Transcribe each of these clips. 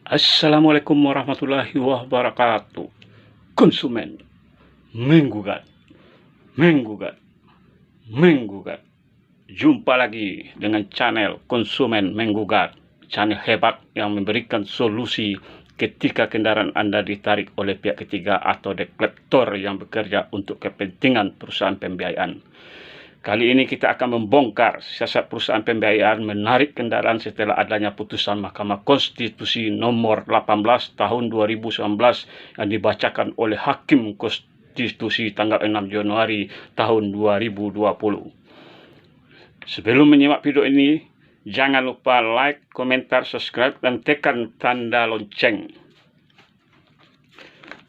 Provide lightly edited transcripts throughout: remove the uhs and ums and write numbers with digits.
Assalamualaikum warahmatullahi wabarakatuh. Konsumen menggugat, menggugat, menggugat. Jumpa lagi dengan channel Konsumen Menggugat, channel hebat yang memberikan solusi ketika kendaraan Anda ditarik oleh pihak ketiga atau debt collector yang bekerja untuk kepentingan perusahaan pembiayaan. Kali ini kita akan membongkar siasat perusahaan pembiayaan menarik kendaraan setelah adanya putusan Mahkamah Konstitusi nomor 18 tahun 2019 yang dibacakan oleh Hakim Konstitusi tanggal 6 Januari tahun 2020. Sebelum menyimak video ini, jangan lupa like, komentar, subscribe, dan tekan tanda lonceng.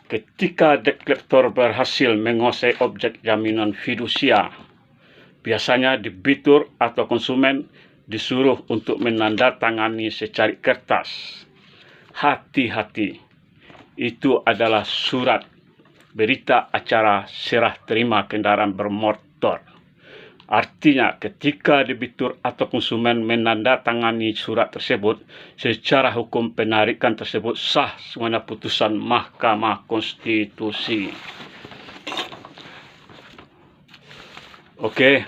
Ketika debt collector berhasil menguasai objek jaminan fidusia, biasanya debitur atau konsumen disuruh untuk menandatangani secari kertas. Hati-hati, itu adalah surat berita acara serah terima kendaraan bermotor. Artinya, ketika debitur atau konsumen menandatangani surat tersebut, secara hukum penarikan tersebut sah semuanya putusan Mahkamah Konstitusi. Oke,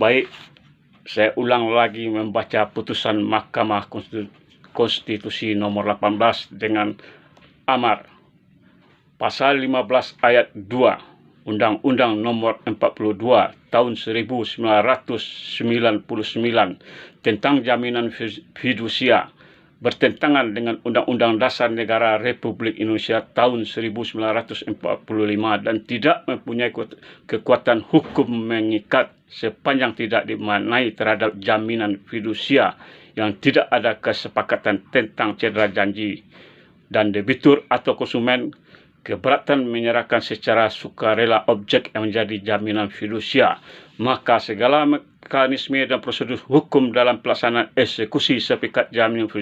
baik, saya ulang lagi membaca putusan Mahkamah Konstitusi nomor 18 dengan amar. Pasal 15 ayat 2 Undang-Undang nomor 42 tahun 1999 tentang jaminan fidusia bertentangan dengan Undang-Undang Dasar Negara Republik Indonesia tahun 1945 dan tidak mempunyai kekuatan hukum mengikat sepanjang tidak dimaknai terhadap jaminan fidusia yang tidak ada kesepakatan tentang cedera janji dan debitur atau konsumen keberatan menyerahkan secara sukarela objek yang menjadi jaminan fidusia, maka segala mekanisme dan prosedur hukum dalam pelaksanaan eksekusi sepikat jaminan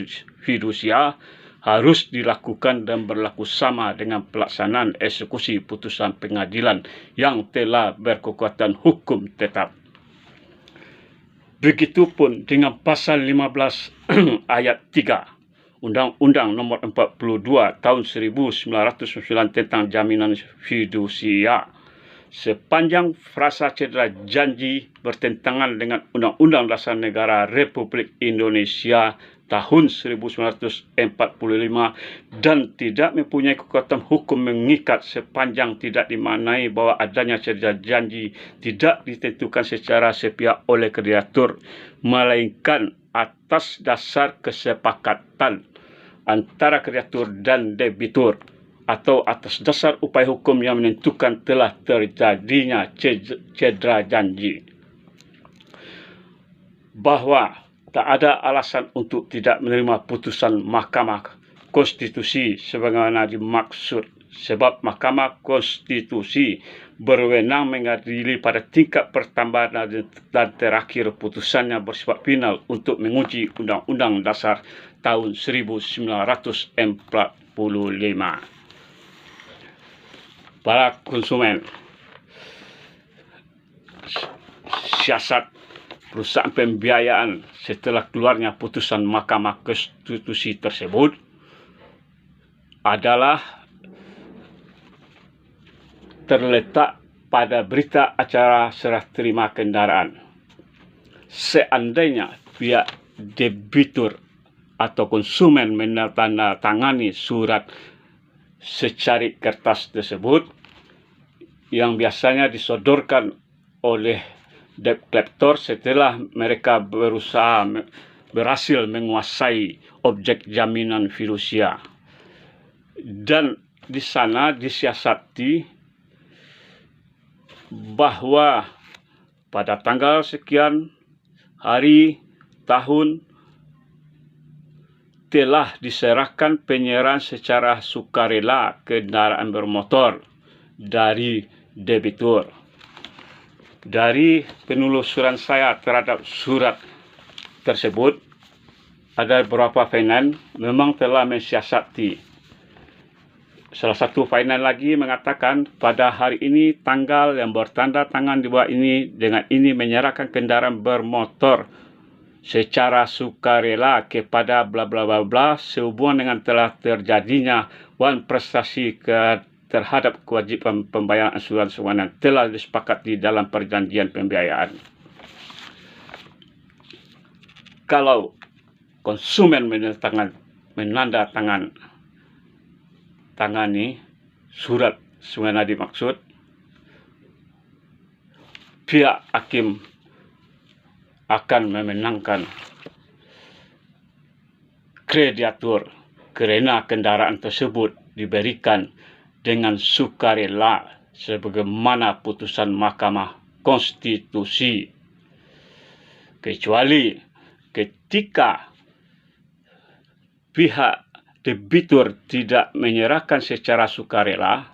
fidusia harus dilakukan dan berlaku sama dengan pelaksanaan eksekusi putusan pengadilan yang telah berkekuatan hukum tetap. Begitupun dengan pasal 15 ayat 3 Undang-Undang nomor 42 tahun 1999 tentang jaminan fidusia. Sepanjang frasa cedera janji bertentangan dengan Undang-Undang Dasar Negara Republik Indonesia tahun 1945 dan tidak mempunyai kekuatan hukum mengikat sepanjang tidak dimaknai bahwa adanya cedera janji tidak ditentukan secara sepihak oleh kreditur, melainkan atas dasar kesepakatan antara kreditur dan debitur atau atas dasar upaya hukum yang menentukan telah terjadinya cedera janji. Bahwa tak ada alasan untuk tidak menerima putusan Mahkamah Konstitusi sebagaimana dimaksud, sebab Mahkamah Konstitusi berwenang mengadili pada tingkat pertama dan terakhir putusannya bersifat final untuk menguji Undang-Undang Dasar tahun 1945. Para konsumen, siasat perusahaan pembiayaan setelah keluarnya putusan Mahkamah Konstitusi tersebut adalah terletak pada berita acara serah terima kendaraan. Seandainya pihak debitur atau konsumen menandatangani surat secari kertas tersebut yang biasanya disodorkan oleh debt collector setelah mereka berhasil menguasai objek jaminan fidusia, dan di sana disiasati bahwa pada tanggal sekian hari tahun telah diserahkan penyerahan secara sukarela kendaraan bermotor dari debitur. Dari penelusuran saya terhadap surat tersebut, ada beberapa finance memang telah mensiasati. Salah satu finance lagi mengatakan pada hari ini tanggal yang bertanda tangan di bawah ini dengan ini menyerahkan kendaraan bermotor secara sukarela kepada bla bla bla bla sehubungan dengan telah terjadinya prestasi terhadap kewajiban pembayaran asuransi keuangan telah disepakati dalam perjanjian pembiayaan. Kalau konsumen menandatangani surat sebagaimana dimaksud, pihak hakim akan memenangkan kreditur karena kendaraan tersebut diberikan dengan sukarela sebagaimana putusan Mahkamah Konstitusi, kecuali ketika pihak debitur tidak menyerahkan secara sukarela,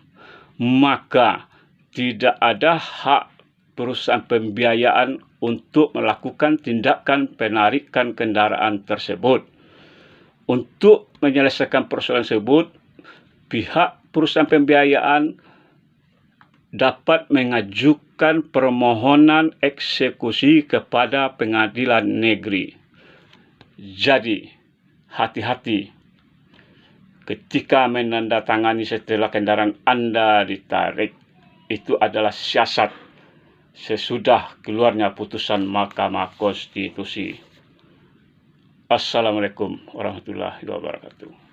maka tidak ada hak perusahaan pembiayaan untuk melakukan tindakan penarikan kendaraan tersebut. Untuk menyelesaikan persoalan tersebut, pihak perusahaan pembiayaan dapat mengajukan permohonan eksekusi kepada pengadilan negeri. Jadi, hati-hati ketika menandatangani setelah kendaraan Anda ditarik. Itu adalah siasat sesudah keluarnya putusan Mahkamah Konstitusi. Assalamualaikum warahmatullahi wabarakatuh.